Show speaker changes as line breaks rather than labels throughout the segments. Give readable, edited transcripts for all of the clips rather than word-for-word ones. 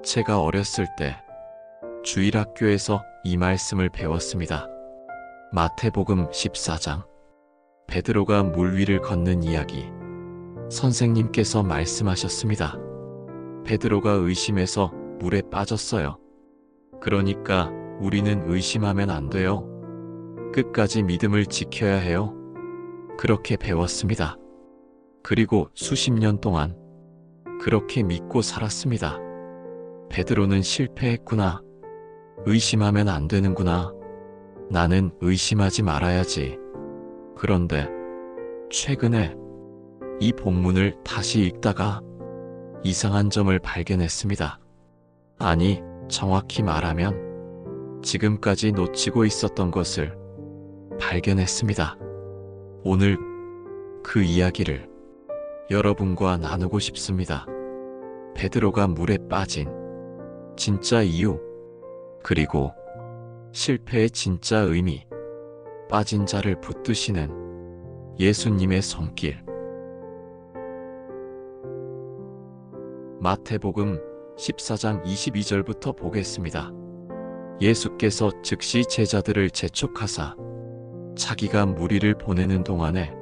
제가 어렸을 때 주일학교에서 이 말씀을 배웠습니다. 마태복음 14장. 베드로가 물 위를 걷는 이야기. 선생님께서 말씀하셨습니다. 베드로가 의심해서 물에 빠졌어요. 그러니까 우리는 의심하면 안 돼요. 끝까지 믿음을 지켜야 해요. 그렇게 배웠습니다. 그리고 수십 년 동안 그렇게 믿고 살았습니다. 베드로는 실패했구나. 의심하면 안 되는구나. 나는 의심하지 말아야지. 그런데 최근에 이 본문을 다시 읽다가 이상한 점을 발견했습니다. 아니, 정확히 말하면 지금까지 놓치고 있었던 것을 발견했습니다. 오늘 그 이야기를 여러분과 나누고 싶습니다. 베드로가 물에 빠진 진짜 이유, 그리고 실패의 진짜 의미, 빠진 자를 붙드시는 예수님의 손길. 마태복음 14장 22절부터 보겠습니다. 예수께서 즉시 제자들을 재촉하사 자기가 무리를 보내는 동안에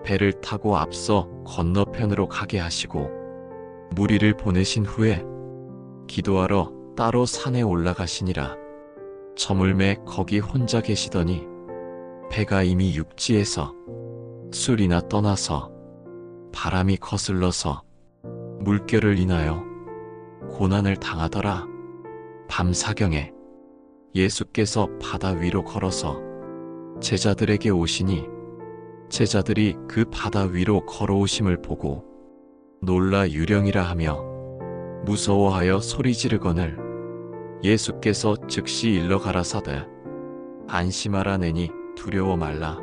배를 타고 앞서 건너편으로 가게 하시고 무리를 보내신 후에 기도하러 따로 산에 올라가시니라. 저물매 거기 혼자 계시더니 배가 이미 육지에서 술이나 떠나서 바람이 거슬러서 물결을 인하여 고난을 당하더라. 밤사경에 예수께서 바다 위로 걸어서 제자들에게 오시니 제자들이 그 바다 위로 걸어오심을 보고 놀라 유령이라 하며 무서워하여 소리 지르거늘 예수께서 즉시 일러 가라사대 안심하라 내니 두려워 말라.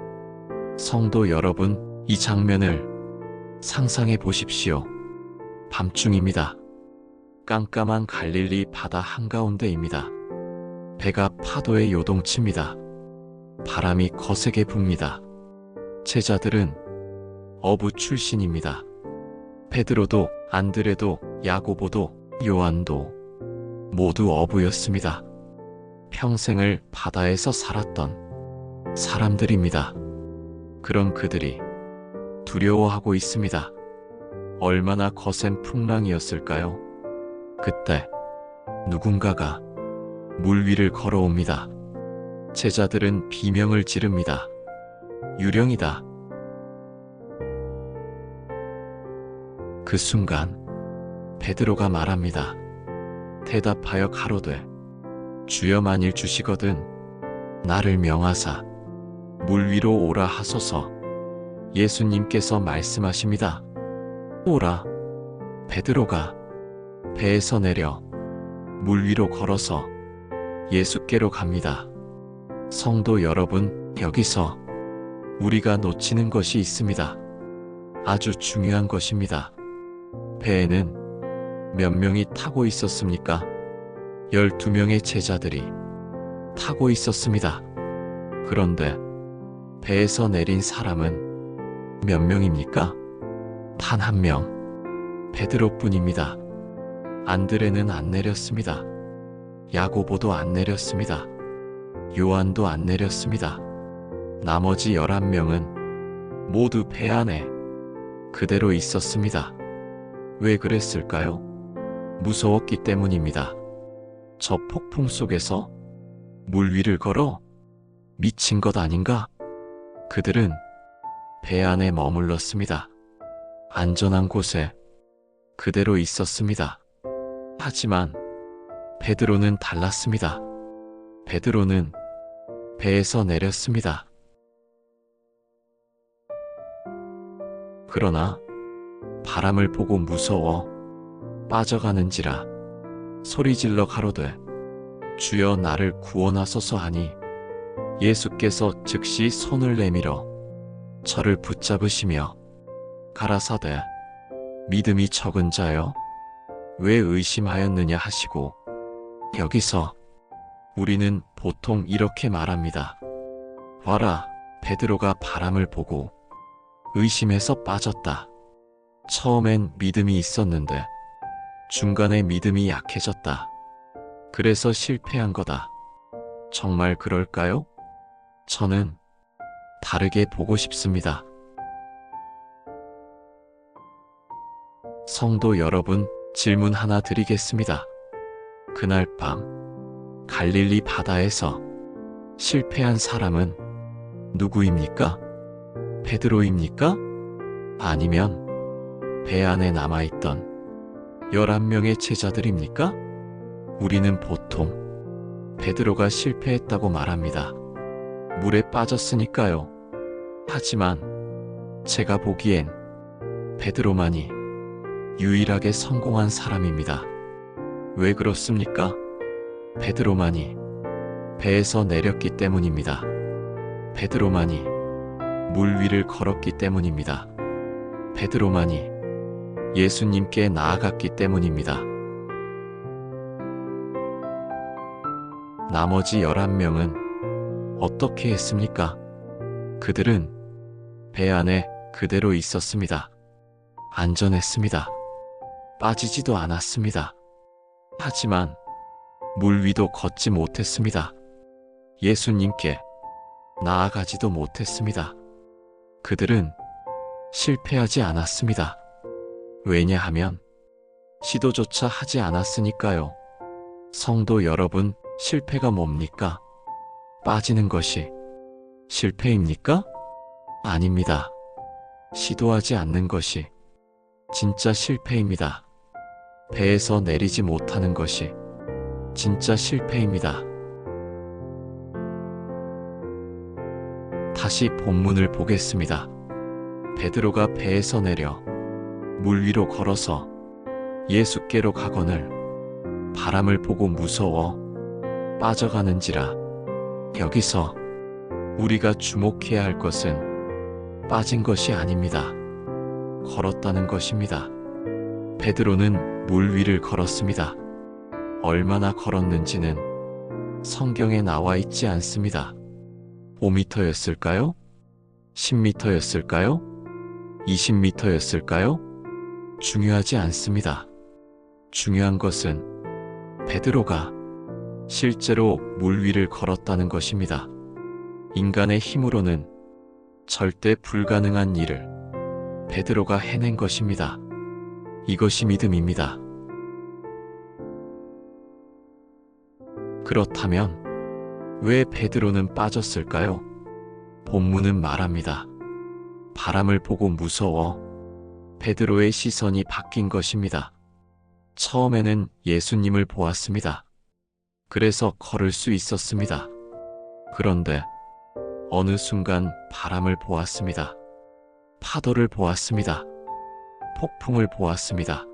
성도 여러분, 이 장면을 상상해 보십시오. 밤중입니다. 깜깜한 갈릴리 바다 한가운데입니다. 배가 파도에 요동칩니다. 바람이 거세게 붑니다. 제자들은 어부 출신입니다. 베드로도 안드레도 야고보도 요한도 모두 어부였습니다. 평생을 바다에서 살았던 사람들입니다. 그런 그들이 두려워하고 있습니다. 얼마나 거센 풍랑이었을까요? 그때 누군가가 물 위를 걸어옵니다. 제자들은 비명을 지릅니다. 유령이다. 그 순간 베드로가 말합니다. 대답하여 가로되 주여 만일 주시거든 나를 명하사 물 위로 오라 하소서. 예수님께서 말씀하십니다. 오라. 베드로가 배에서 내려 물 위로 걸어서 예수께로 갑니다. 성도 여러분, 여기서 우리가 놓치는 것이 있습니다. 아주 중요한 것입니다. 배에는 몇 명이 타고 있었습니까? 12명의 제자들이 타고 있었습니다. 그런데 배에서 내린 사람은 몇 명입니까? 단 한 명, 베드로뿐입니다. 안드레는 안 내렸습니다. 야고보도 안 내렸습니다. 요한도 안 내렸습니다. 나머지 11명은 모두 배 안에 그대로 있었습니다. 왜 그랬을까요? 무서웠기 때문입니다. 저 폭풍 속에서 물 위를 걸어? 미친 것 아닌가? 그들은 배 안에 머물렀습니다. 안전한 곳에 그대로 있었습니다. 하지만 베드로는 달랐습니다. 베드로는 배에서 내렸습니다. 그러나 바람을 보고 무서워 빠져가는지라 소리질러 가로되 주여 나를 구원하소서 하니 예수께서 즉시 손을 내밀어 저를 붙잡으시며 가라사대 믿음이 적은 자여 왜 의심하였느냐 하시고, 여기서 우리는 보통 이렇게 말합니다. 봐라, 베드로가 바람을 보고 의심해서 빠졌다. 처음엔 믿음이 있었는데 중간에 믿음이 약해졌다. 그래서 실패한 거다. 정말 그럴까요? 저는 다르게 보고 싶습니다. 성도 여러분, 질문 하나 드리겠습니다. 그날 밤 갈릴리 바다에서 실패한 사람은 누구입니까? 베드로입니까? 아니면 배 안에 남아있던 11명의 제자들입니까? 우리는 보통 베드로가 실패했다고 말합니다. 물에 빠졌으니까요. 하지만 제가 보기엔 베드로만이 유일하게 성공한 사람입니다. 왜 그렇습니까? 베드로만이 배에서 내렸기 때문입니다. 베드로만이 물 위를 걸었기 때문입니다. 베드로만이 예수님께 나아갔기 때문입니다. 나머지 11명은 어떻게 했습니까? 그들은 배 안에 그대로 있었습니다. 안전했습니다. 빠지지도 않았습니다. 하지만 물 위도 걷지 못했습니다. 예수님께 나아가지도 못했습니다. 그들은 실패하지 않았습니다. 왜냐하면 시도조차 하지 않았으니까요. 성도 여러분, 실패가 뭡니까? 빠지는 것이 실패입니까? 아닙니다. 시도하지 않는 것이 진짜 실패입니다. 배에서 내리지 못하는 것이 진짜 실패입니다. 다시 본문을 보겠습니다. 베드로가 배에서 내려 물 위로 걸어서 예수께로 가거늘 바람을 보고 무서워 빠져가는지라. 여기서 우리가 주목해야 할 것은 빠진 것이 아닙니다. 걸었다는 것입니다. 베드로는 물 위를 걸었습니다. 얼마나 걸었는지는 성경에 나와 있지 않습니다. 5m였을까요? 10m였을까요? 20m였을까요? 중요하지 않습니다. 중요한 것은 베드로가 실제로 물 위를 걸었다는 것입니다. 인간의 힘으로는 절대 불가능한 일을 베드로가 해낸 것입니다. 이것이 믿음입니다. 그렇다면 왜 베드로는 빠졌을까요? 본문은 말합니다. 바람을 보고 무서워 베드로의 시선이 바뀐 것입니다. 처음에는 예수님을 보았습니다. 그래서 걸을 수 있었습니다. 그런데 어느 순간 바람을 보았습니다. 파도를 보았습니다. 폭풍을 보았습니다.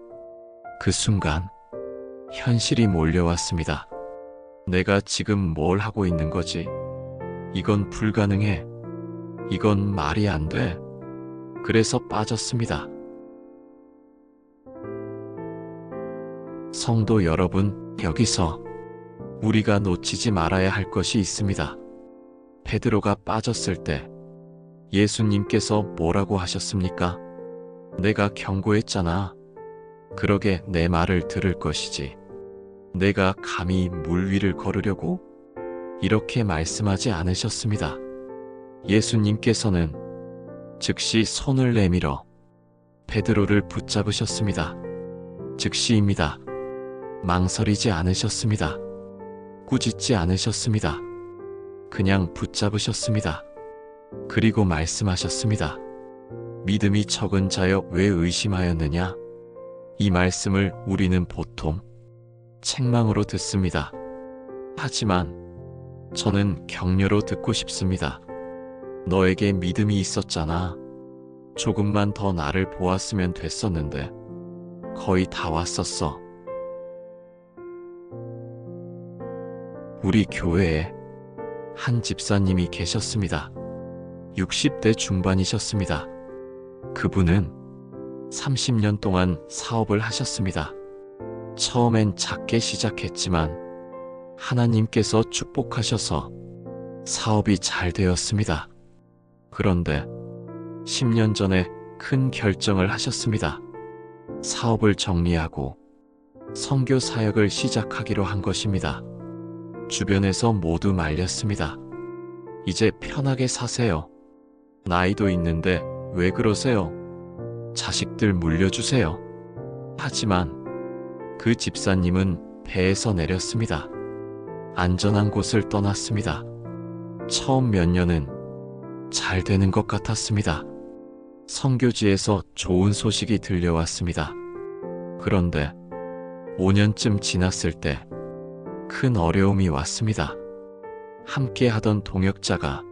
그 순간 현실이 몰려왔습니다. 내가 지금 뭘 하고 있는 거지? 이건 불가능해. 이건 말이 안 돼. 그래서 빠졌습니다. 성도 여러분, 여기서 우리가 놓치지 말아야 할 것이 있습니다. 베드로가 빠졌을 때 예수님께서 뭐라고 하셨습니까? 내가 경고했잖아. 그러게 내 말을 들을 것이지. 내가 감히 물 위를 걸으려고? 이렇게 말씀하지 않으셨습니다. 예수님께서는 즉시 손을 내밀어 베드로를 붙잡으셨습니다. 즉시입니다. 망설이지 않으셨습니다. 꾸짖지 않으셨습니다. 그냥 붙잡으셨습니다. 그리고 말씀하셨습니다. 믿음이 적은 자여 왜 의심하였느냐? 이 말씀을 우리는 보통 책망으로 듣습니다. 하지만 저는 격려로 듣고 싶습니다. 너에게 믿음이 있었잖아. 조금만 더 나를 보았으면 됐었는데 거의 다 왔었어. 우리 교회에 한 집사님이 계셨습니다. 60대 중반이셨습니다. 그분은 30년 동안 사업을 하셨습니다. 처음엔 작게 시작했지만 하나님께서 축복하셔서 사업이 잘 되었습니다. 그런데 10년 전에 큰 결정을 하셨습니다. 사업을 정리하고 선교 사역을 시작하기로 한 것입니다. 주변에서 모두 말렸습니다. 이제 편하게 사세요. 나이도 있는데 왜 그러세요? 자식들 물려주세요. 하지만 그 집사님은 배에서 내렸습니다. 안전한 곳을 떠났습니다. 처음 몇 년은 잘 되는 것 같았습니다. 선교지에서 좋은 소식이 들려왔습니다. 그런데 5년쯤 지났을 때 큰 어려움이 왔습니다. 함께 하던 동역자가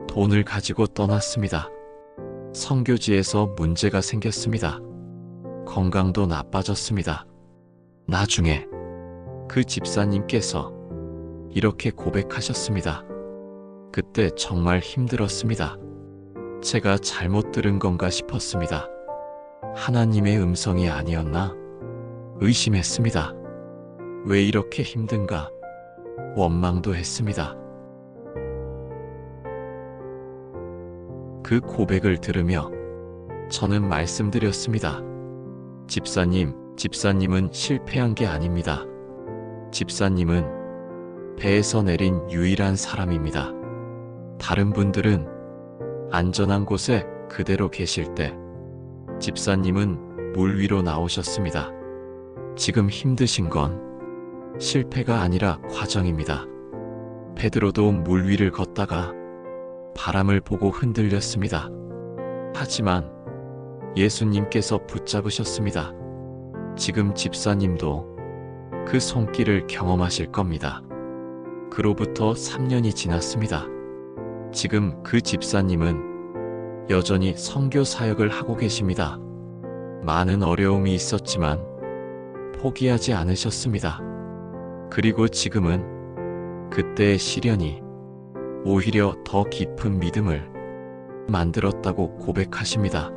돈을 가지고 떠났습니다. 선교지에서 문제가 생겼습니다. 건강도 나빠졌습니다. 나중에 그 집사님께서 이렇게 고백하셨습니다. 그때 정말 힘들었습니다. 제가 잘못 들은 건가 싶었습니다. 하나님의 음성이 아니었나? 의심했습니다. 왜 이렇게 힘든가? 원망도 했습니다. 그 고백을 들으며 저는 말씀드렸습니다. 집사님은 실패한 게 아닙니다. 집사님은 배에서 내린 유일한 사람입니다. 다른 분들은 안전한 곳에 그대로 계실 때 집사님은 물 위로 나오셨습니다. 지금 힘드신 건 실패가 아니라 과정입니다. 베드로도 물 위를 걷다가 바람을 보고 흔들렸습니다. 하지만 예수님께서 붙잡으셨습니다. 지금 집사님도 그 손길을 경험하실 겁니다. 그로부터 3년이 지났습니다. 지금 그 집사님은 여전히 선교 사역을 하고 계십니다. 많은 어려움이 있었지만 포기하지 않으셨습니다. 그리고 지금은 그때의 시련이 오히려 더 깊은 믿음을 만들었다고 고백하십니다.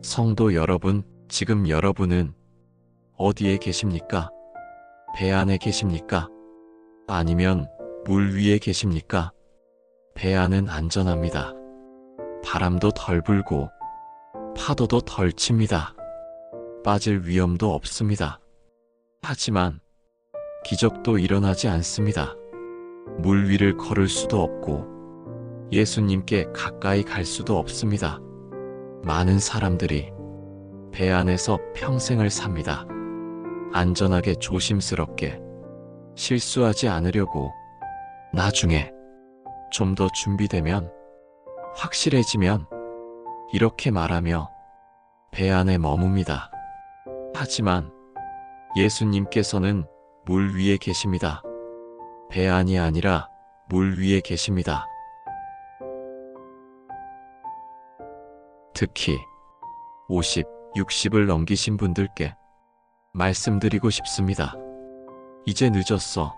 성도 여러분, 지금 여러분은 어디에 계십니까? 배 안에 계십니까? 아니면 물 위에 계십니까? 배 안은 안전합니다. 바람도 덜 불고 파도도 덜 칩니다. 빠질 위험도 없습니다. 하지만 기적도 일어나지 않습니다. 물 위를 걸을 수도 없고 예수님께 가까이 갈 수도 없습니다. 많은 사람들이 배 안에서 평생을 삽니다. 안전하게 조심스럽게 실수하지 않으려고 나중에 좀 더 준비되면 확실해지면 이렇게 말하며 배 안에 머뭅니다. 하지만 예수님께서는 물 위에 계십니다. 배 안이 아니라 물 위에 계십니다. 특히 50, 60을 넘기신 분들께 말씀드리고 싶습니다. 이제 늦었어.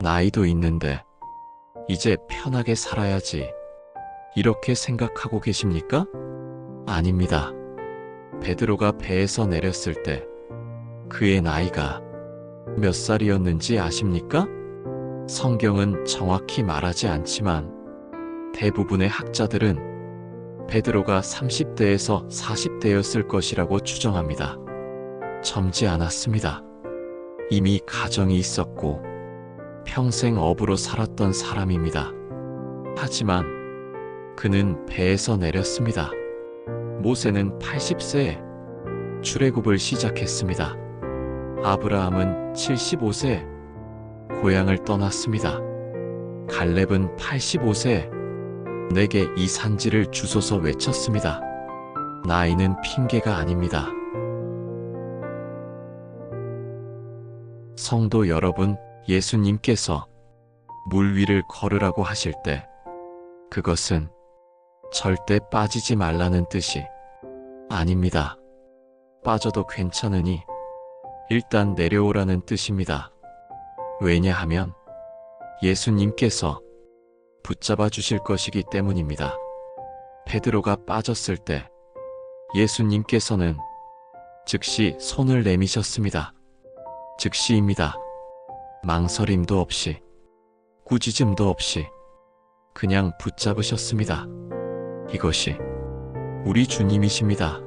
나이도 있는데 이제 편하게 살아야지. 이렇게 생각하고 계십니까? 아닙니다. 베드로가 배에서 내렸을 때 그의 나이가 몇 살이었는지 아십니까? 성경은 정확히 말하지 않지만 대부분의 학자들은 베드로가 30대에서 40대였을 것이라고 추정합니다. 젊지 않았습니다. 이미 가정이 있었고 평생 어부로 살았던 사람입니다. 하지만 그는 배에서 내렸습니다. 모세는 80세에 출애굽을 시작했습니다. 아브라함은 75세에 고향을 떠났습니다. 갈렙은 85세에 내게 이 산지를 주소서 외쳤습니다. 나이는 핑계가 아닙니다. 성도 여러분, 예수님께서 물 위를 걸으라고 하실 때 그것은 절대 빠지지 말라는 뜻이 아닙니다. 빠져도 괜찮으니 일단 내려오라는 뜻입니다. 왜냐하면 예수님께서 붙잡아 주실 것이기 때문입니다. 베드로가 빠졌을 때 예수님께서는 즉시 손을 내미셨습니다. 즉시입니다. 망설임도 없이 꾸짖음도 없이 그냥 붙잡으셨습니다. 이것이 우리 주님이십니다.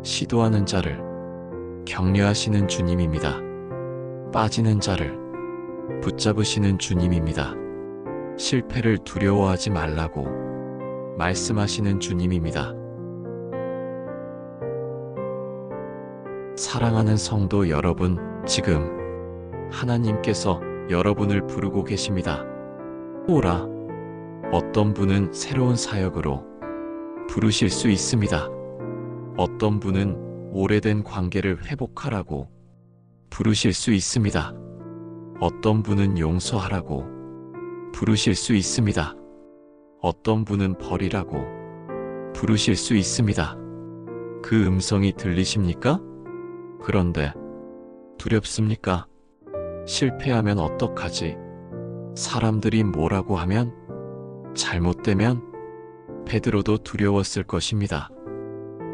시도하는 자를 격려하시는 주님입니다. 빠지는 자를 붙잡으시는 주님입니다. 실패를 두려워하지 말라고 말씀하시는 주님입니다. 사랑하는 성도 여러분, 지금 하나님께서 여러분을 부르고 계십니다. 오라. 어떤 분은 새로운 사역으로 부르실 수 있습니다. 어떤 분은 오래된 관계를 회복하라고 부르실 수 있습니다. 어떤 분은 용서하라고 부르실 수 있습니다. 어떤 분은 버리라고 부르실 수 있습니다. 그 음성이 들리십니까? 그런데 두렵습니까? 실패하면 어떡하지? 사람들이 뭐라고 하면? 잘못되면? 베드로도 두려웠을 것입니다.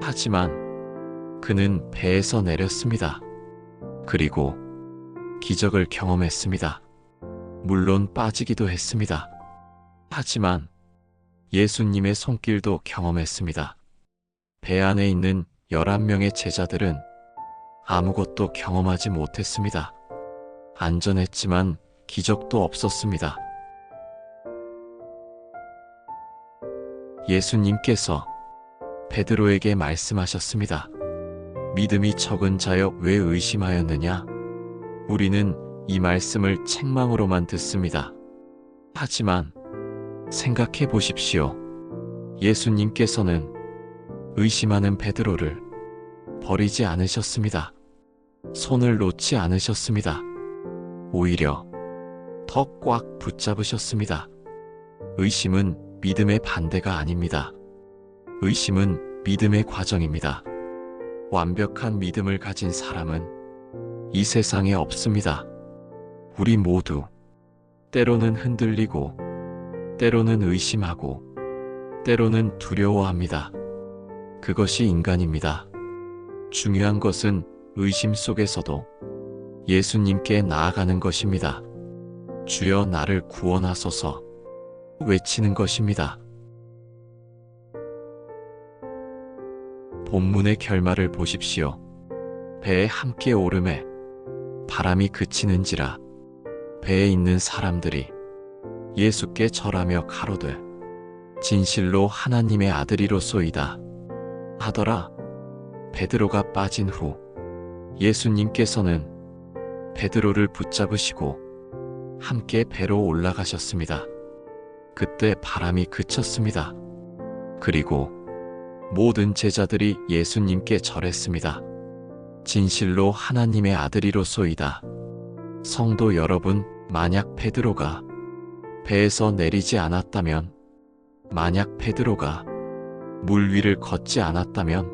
하지만 그는 배에서 내렸습니다. 그리고 기적을 경험했습니다. 물론 빠지기도 했습니다. 하지만 예수님의 손길도 경험했습니다. 배 안에 있는 11명의 제자들은 아무것도 경험하지 못했습니다. 안전했지만 기적도 없었습니다. 예수님께서 베드로에게 말씀하셨습니다. 믿음이 적은 자여 왜 의심하였느냐? 우리는 이 말씀을 책망으로만 듣습니다. 하지만 생각해 보십시오. 예수님께서는 의심하는 베드로를 버리지 않으셨습니다. 손을 놓지 않으셨습니다. 오히려 더 꽉 붙잡으셨습니다. 의심은 믿음의 반대가 아닙니다. 의심은 믿음의 과정입니다. 완벽한 믿음을 가진 사람은 이 세상에 없습니다. 우리 모두 때로는 흔들리고, 때로는 의심하고, 때로는 두려워합니다. 그것이 인간입니다. 중요한 것은 의심 속에서도 예수님께 나아가는 것입니다. 주여 나를 구원하소서 외치는 것입니다. 본문의 결말을 보십시오. 배에 함께 오르매 바람이 그치는지라 배에 있는 사람들이 예수께 절하며 가로되 진실로 하나님의 아들이로소이다 하더라. 베드로가 빠진 후 예수님께서는 베드로를 붙잡으시고 함께 배로 올라가셨습니다. 그때 바람이 그쳤습니다. 그리고 모든 제자들이 예수님께 절했습니다. 진실로 하나님의 아들이로소이다. 성도 여러분, 만약 베드로가 배에서 내리지 않았다면, 만약 베드로가 물 위를 걷지 않았다면,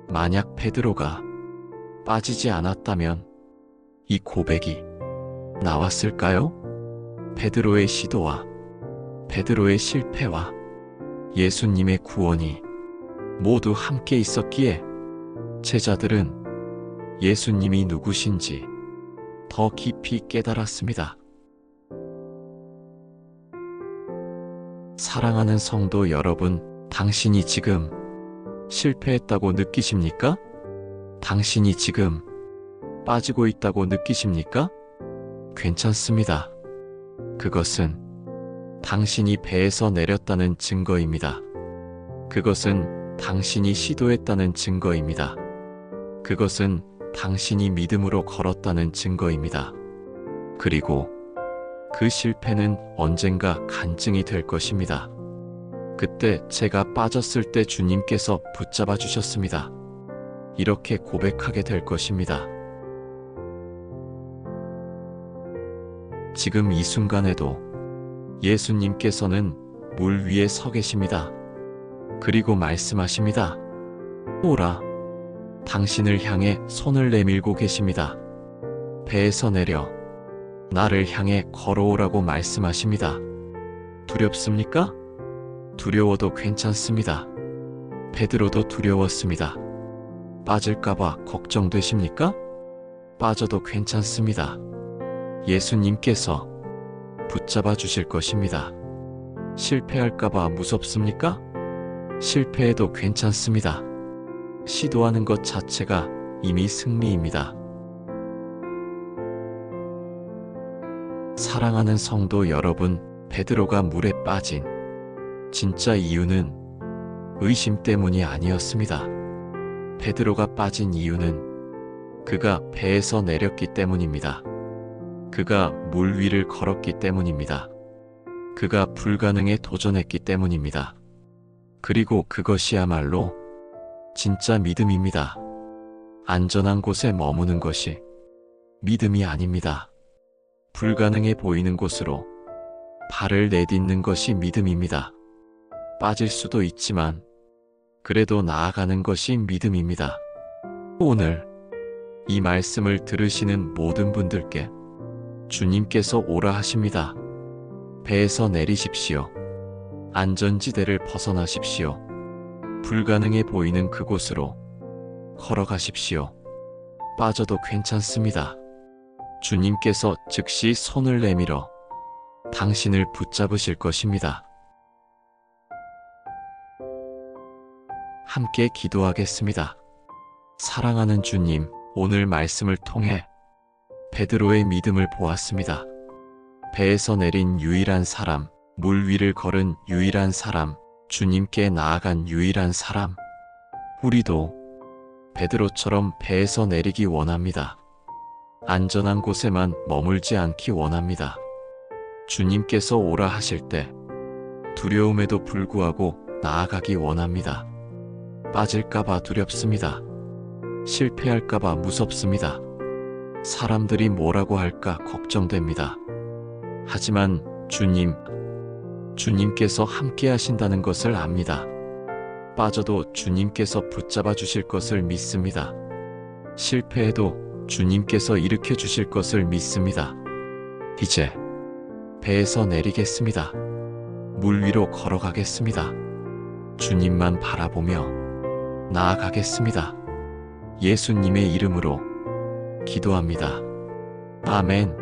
만약 베드로가 빠지지 않았다면 이 고백이 나왔을까요? 베드로의 시도와 베드로의 실패와 예수님의 구원이 모두 함께 있었기에 제자들은 예수님이 누구신지 더 깊이 깨달았습니다. 사랑하는 성도 여러분, 당신이 지금 실패했다고 느끼십니까? 당신이 지금 빠지고 있다고 느끼십니까? 괜찮습니다. 그것은 당신이 배에서 내렸다는 증거입니다. 그것은 당신이 시도했다는 증거입니다. 그것은 당신이 믿음으로 걸었다는 증거입니다. 그리고 그 실패는 언젠가 간증이 될 것입니다. 그때 제가 빠졌을 때 주님께서 붙잡아 주셨습니다. 이렇게 고백하게 될 것입니다. 지금 이 순간에도 예수님께서는 물 위에 서 계십니다. 그리고 말씀하십니다. 오라. 당신을 향해 손을 내밀고 계십니다. 배에서 내려 나를 향해 걸어오라고 말씀하십니다. 두렵습니까? 두려워도 괜찮습니다. 베드로도 두려웠습니다. 빠질까봐 걱정되십니까? 빠져도 괜찮습니다. 예수님께서 붙잡아 주실 것입니다. 실패할까봐 무섭습니까? 실패해도 괜찮습니다. 시도하는 것 자체가 이미 승리입니다. 사랑하는 성도 여러분, 베드로가 물에 빠진 진짜 이유는 의심 때문이 아니었습니다. 베드로가 빠진 이유는 그가 배에서 내렸기 때문입니다. 그가 물 위를 걸었기 때문입니다. 그가 불가능에 도전했기 때문입니다. 그리고 그것이야말로 진짜 믿음입니다. 안전한 곳에 머무는 것이 믿음이 아닙니다. 불가능해 보이는 곳으로 발을 내딛는 것이 믿음입니다. 빠질 수도 있지만 그래도 나아가는 것이 믿음입니다. 오늘 이 말씀을 들으시는 모든 분들께 주님께서 오라 하십니다. 배에서 내리십시오. 안전지대를 벗어나십시오. 불가능해 보이는 그곳으로 걸어가십시오. 빠져도 괜찮습니다. 주님께서 즉시 손을 내밀어 당신을 붙잡으실 것입니다. 함께 기도하겠습니다. 사랑하는 주님, 오늘 말씀을 통해 베드로의 믿음을 보았습니다. 배에서 내린 유일한 사람, 물 위를 걸은 유일한 사람, 주님께 나아간 유일한 사람. 우리도 베드로처럼 배에서 내리기 원합니다. 안전한 곳에만 머물지 않기 원합니다. 주님께서 오라 하실 때 두려움에도 불구하고 나아가기 원합니다. 빠질까봐 두렵습니다. 실패할까봐 무섭습니다. 사람들이 뭐라고 할까 걱정됩니다. 하지만 주님께서 함께 하신다는 것을 압니다. 빠져도 주님께서 붙잡아 주실 것을 믿습니다. 실패해도 주님께서 일으켜 주실 것을 믿습니다. 이제 배에서 내리겠습니다. 물 위로 걸어가겠습니다. 주님만 바라보며 나아가겠습니다. 예수님의 이름으로 기도합니다. 아멘.